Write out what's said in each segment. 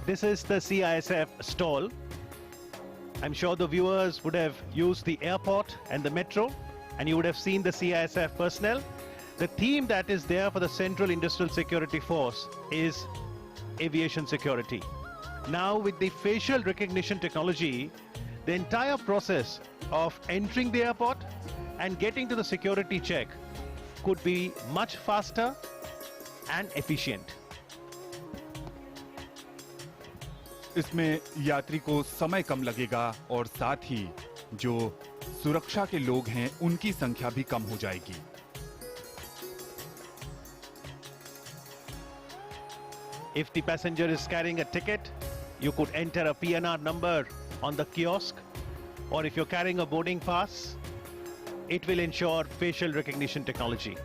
This is the CISF stall. I'm sure the viewers would have used the airport and the metro, and you would have seen the CISF personnel. The theme that is there for the Central Industrial Security Force is aviation security. Now, with the facial recognition technology, the entire process of entering the airport and getting to the security check could be much faster and efficient. इसमें यात्री को समय कम लगेगा और साथ ही जो सुरक्षा के लोग हैं उनकी संख्या भी कम हो जाएगी। If the passenger is carrying a ticket, you could enter a PNR number on the kiosk, or if you're carrying a boarding pass, it will ensure facial recognition technology.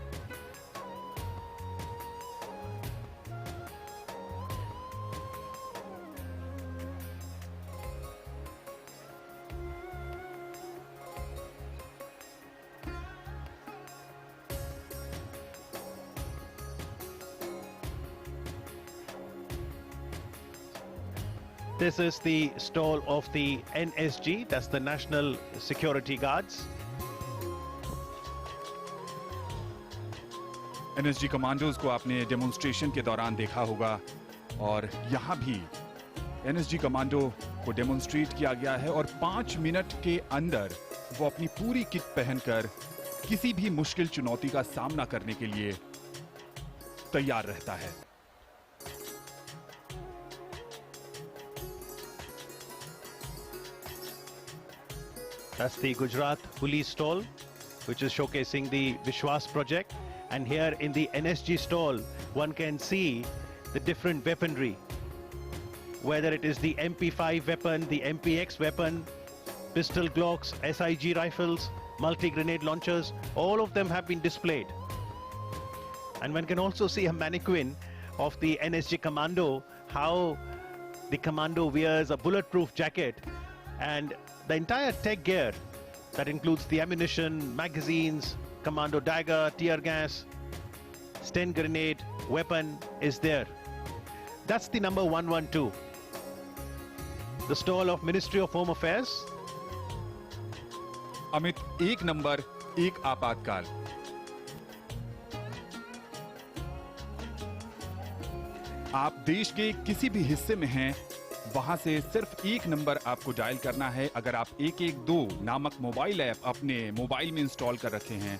This is the stall of the NSG, that's the National Security Guards. NSG commandos को आपने demonstration के दौरान देखा होगा और यहाँ भी NSG commando को डेमोन्स्ट्रेट किया गया है और 5 मिनट के अंदर वो अपनी पूरी किट पहनकर किसी भी मुश्किल चुनौती का सामना करने के लिए तैयार रहता है। That's the Gujarat Police stall, which is showcasing the Vishwas project. And here in the NSG stall, one can see the different weaponry, whether it is the MP5 weapon, the MPX weapon, pistol Glocks, SIG rifles, multi-grenade launchers, all of them have been displayed. And one can also see a mannequin of the NSG commando, how the commando wears a bulletproof jacket, and the entire tech gear that includes the ammunition, magazines, commando dagger, tear gas, stun grenade, weapon is there. That's the number 112. The stall of Ministry of Home Affairs. Amit, एक number, एक आपातकाल। आप देश के किसी भी हिस्से में हैं, वहां से सिर्फ एक नंबर आपको डायल करना है। अगर आप 112 नामक मोबाइल ऐप अपने मोबाइल में इंस्टॉल कर रखे हैं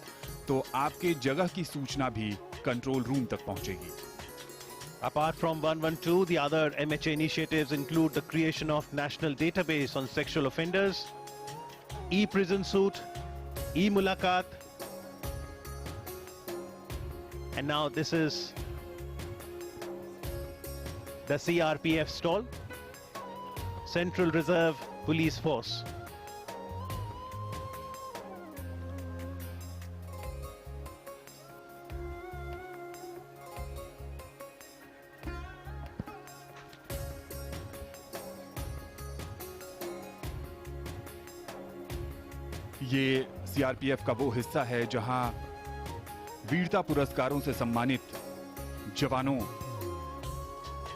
तो आपके जगह की सूचना भी कंट्रोल रूम तक पहुंचेगी। Apart from 112, the other MHA initiatives include the creation of national database on sexual offenders, e-prison suit, e-Mulakat, and now this is the CRPF stall, Central Reserve Police Force. ये CRPF का वो हिस्सा है जहां वीरता पुरस्कारों से सम्मानित जवानों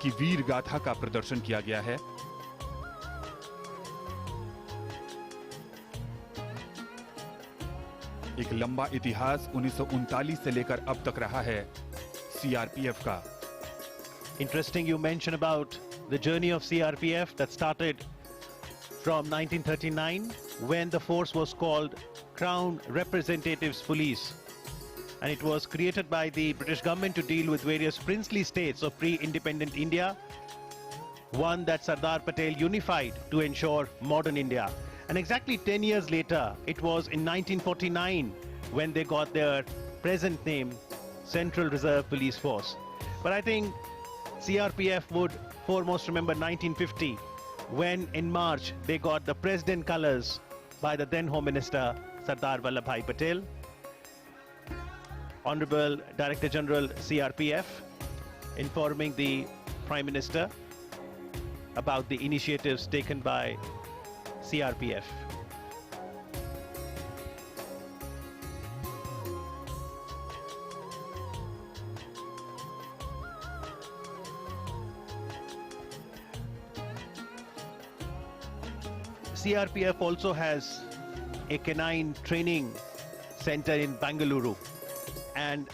की वीर गाथा का प्रदर्शन किया गया है। एक लंबा इतिहास 1939 से लेकर अब तक रहा है सीआरपीएफ का। Interesting you mention about the journey of CRPF that started from 1939 when the force was called Crown Representatives Police, and it was created by the British government to deal with various princely states of pre-independent India, one that Sardar Patel unified to ensure modern India. And exactly 10 years later, it was in 1949 when they got their present name, Central Reserve Police Force. But I think CRPF would foremost remember 1950 when in March they got the President colors by the then Home Minister Sardar Vallabhbhai Patel. Honorable Director General CRPF informing the Prime Minister about the initiatives taken by CRPF. CRPF also has a canine training center in Bangalore. And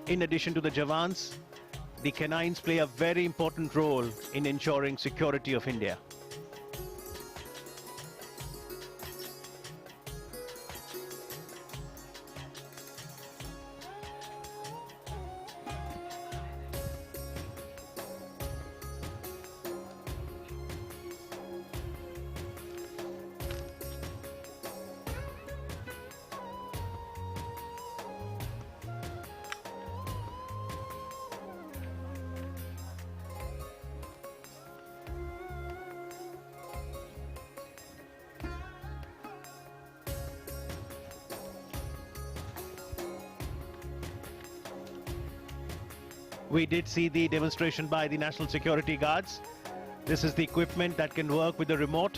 in addition to the Jawans, the canines play a very important role in ensuring security of India. We did see the demonstration by the National Security Guards. This is the equipment that can work with the remote,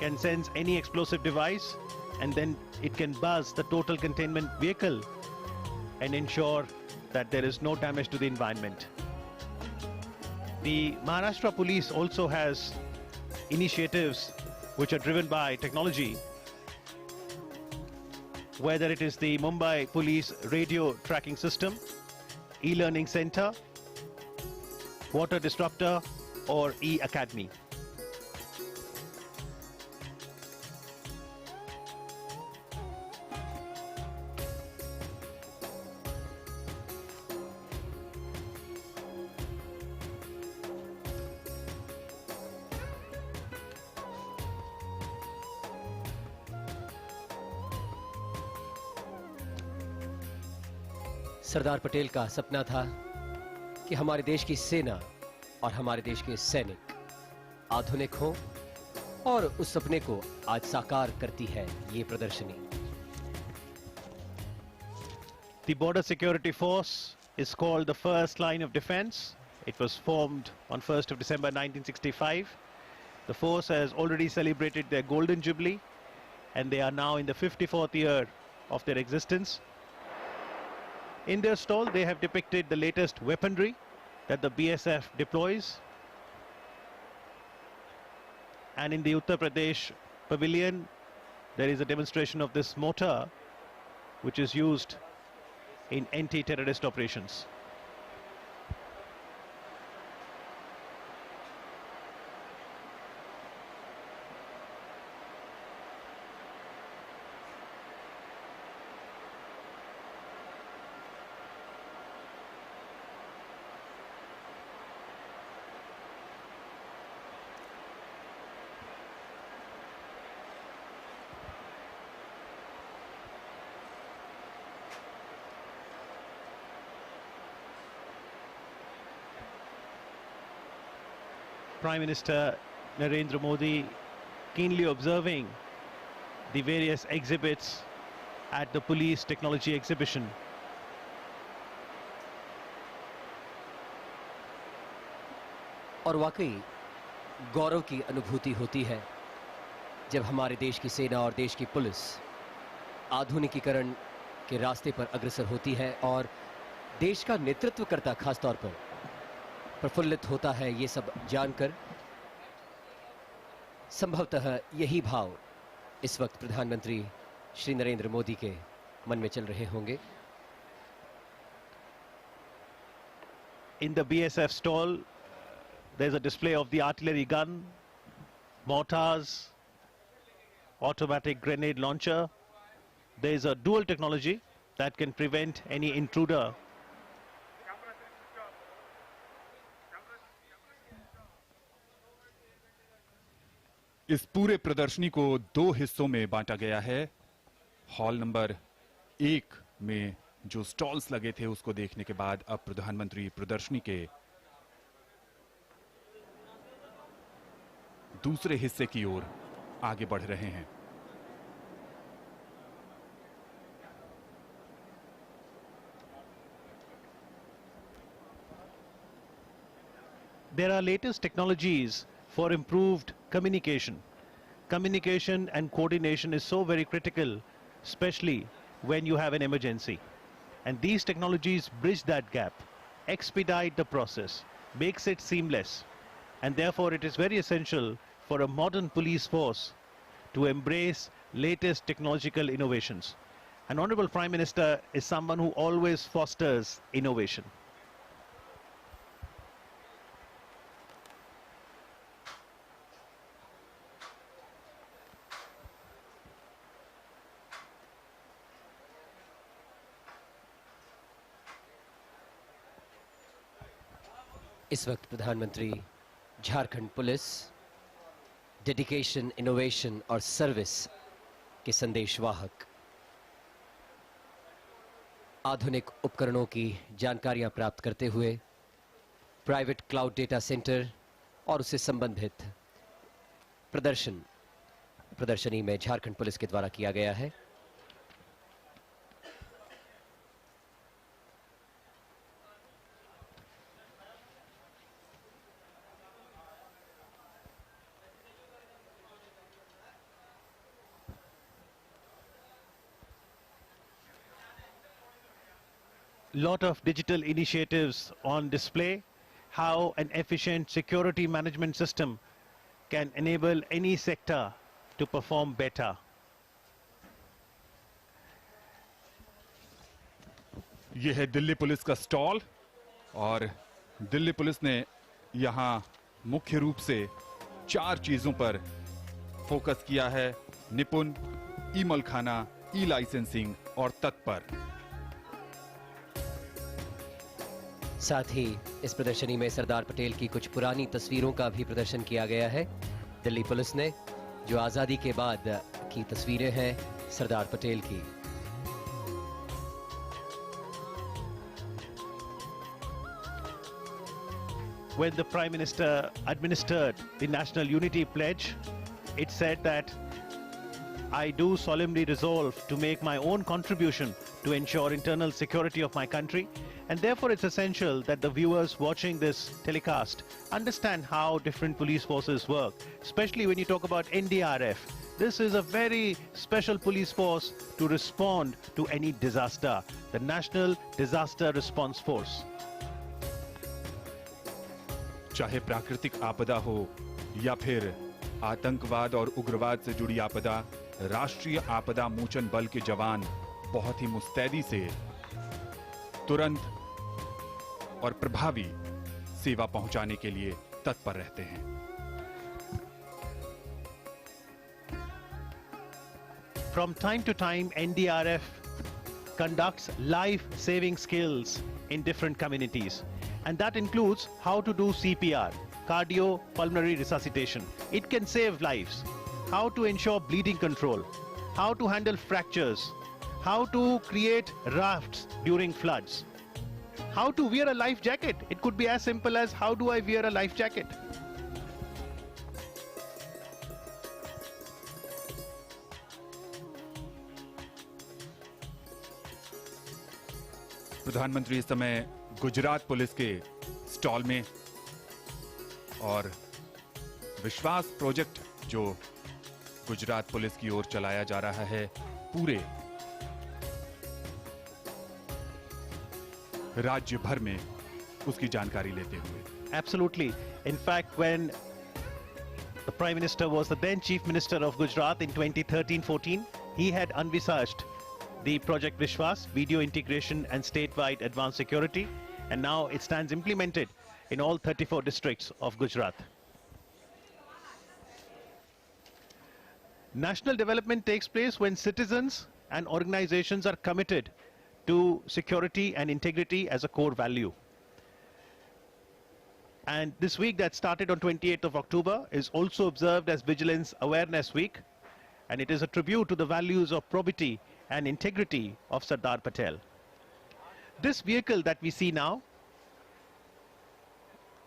can sense any explosive device, and then it can buzz the total containment vehicle and ensure that there is no damage to the environment. The Maharashtra Police also has initiatives which are driven by technology, whether it is the Mumbai Police Radio Tracking System, e-learning center, water disruptor, or e-academy. Sardar Patel का सपना था कि हमारे देश की सेना और हमारे देश के सैनिक आधुनिक हों, और उस सपने को आज साकार करती है ये प्रदर्शनी। The Border Security Force is called the First Line of Defense. It was formed on 1st of December 1965. The force has already celebrated their Golden Jubilee, and they are now in the 54th year of their existence. In their stall, they have depicted the latest weaponry that the BSF deploys. And in the Uttar Pradesh pavilion, there is a demonstration of this mortar, which is used in anti-terrorist operations. Prime Minister Narendra Modi keenly observing the various exhibits at the Police Technology Exhibition. और वाकई गौरव की अनुभूति होती है जब हमारे देश की सेना और देश की पुलिस आधुनिकीकरण के रास्ते पर अग्रसर होती है और देश का नेतृत्व करता खास तौर पर प्रफुल्लित होता है। ये सब जानकर संभवतः यही भाव इस वक्त प्रधानमंत्री श्री नरेंद्र मोदी के मन में चल रहे होंगे। In the BSF stall, there's a display of the artillery gun, mortars, automatic grenade launcher. There's a dual technology that can prevent any intruder. इस पूरे प्रदर्शनी को दो हिस्सों में बांटा गया है। हॉल नंबर 1 में जो स्टॉल्स लगे थे उसको देखने के बाद अब प्रधानमंत्री प्रदर्शनी के दूसरे हिस्से की ओर आगे बढ़ रहे हैं। There are latest technologies for improved communication. Communication and coordination is so very critical, especially when you have an emergency. And these technologies bridge that gap, expedite the process, makes it seamless. And therefore it is very essential for a modern police force to embrace latest technological innovations. An Honorable Prime Minister is someone who always fosters innovation. इस वक्त प्रधानमंत्री Jharkhand police dedication, innovation और service के संदेशवाहक आधुनिक उपकरणों की जानकारियां प्राप्त करते हुए प्राइवेट क्लाउड डेटा सेंटर और उससे संबंधित प्रदर्शनी में झारखंड पुलिस के द्वारा किया गया है। Lot of digital initiatives on display, how an efficient security management system can enable any sector to perform better. ये है दिल्ली पुलिस का स्टॉल और दिल्ली पुलिस ने यहाँ मुख्य रूप से 4 चीजों पर फोकस किया है: निपुण, ई मलखाना, ई लाइसेंसिंग और तत्पर। साथ ही इस प्रदर्शनी में सरदार पटेल की कुछ पुरानी तस्वीरों का भी प्रदर्शन किया गया है। दिल्ली पुलिस ने जो आजादी के बाद की तस्वीरें हैं सरदार पटेल की। When the Prime Minister administered the National Unity Pledge, it said that I do solemnly resolve to make my own contribution to ensure internal security of my country, and therefore it's essential that the viewers watching this telecast understand how different police forces work, especially when you talk about NDRF. This is a very special police force to respond to any disaster, the National Disaster Response Force. चाहे प्राकृतिक आपदा हो या फिर आतंकवाद और उग्रवाद से जुड़ी आपदा, राष्ट्रीय आपदा मोचन बल के जवान बहुत ही मुस्तैदी से तुरंत और प्रभावी सेवा पहुंचाने के लिए तत्पर रहते हैं। From time to time, NDRF conducts life-saving skills in different communities, and that includes how to do CPR, cardiopulmonary resuscitation. It can save lives. How to ensure bleeding control, how to handle fractures, how to create rafts during floods, how to wear a life jacket. It could be as simple as how do I wear a life jacket? प्रधानमंत्री इस समय Gujarat police के stall में और विश्वास project जो Gujarat police की ओर चलाया जा रहा है, पूरे राज्य भर में उसकी जानकारी लेते हुए। Absolutely. In fact, when the Prime Minister was the then Chief Minister of Gujarat in 2013-14, he had envisaged the Project Vishwas, video integration and statewide advanced security, and now it stands implemented in all 34 districts of Gujarat. National development takes place when citizens and organizations are committed to security and integrity as a core value. And this week that started on 28th of October is also observed as Vigilance Awareness Week, and it is a tribute to the values of probity and integrity of Sardar Patel. This vehicle that we see now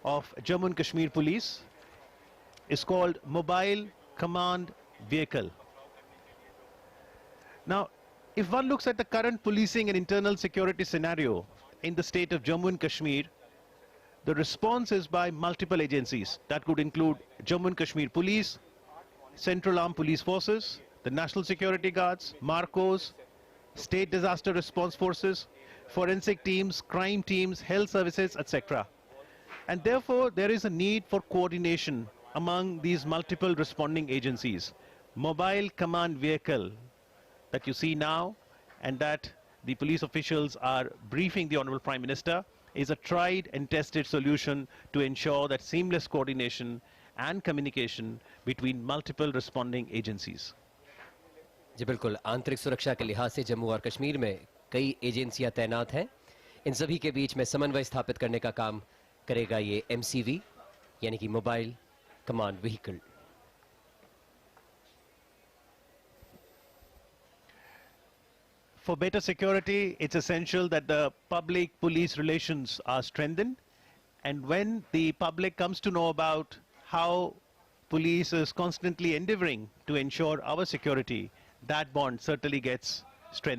of Jammu and Kashmir Police is called Mobile Command Vehicle. Now, if one looks at the current policing and internal security scenario in the state of Jammu and Kashmir, the response is by multiple agencies. That could include Jammu and Kashmir Police, Central Armed Police Forces, the National Security Guards, MARCOs, State Disaster Response Forces, forensic teams, crime teams, health services, etc. And therefore, there is a need for coordination among these multiple responding agencies. mobile command vehicle that you see now and that the police officials are briefing the Honorable Prime Minister is a tried and tested solution to ensure that seamless coordination and communication between multiple responding agencies. जी बिल्कुल, आंतरिक सुरक्षा के लिहाज से जम्मू और कश्मीर में कई एजेंसियां तैनात हैं। इन सभी के बीच में समन्वय स्थापित करने का काम करेगा ये MCV यानी कि mobile command vehicle. For better security, it's essential that the public-police relations are strengthened. And when the public comes to know about how police is constantly endeavoring to ensure our security, that bond certainly gets strengthened.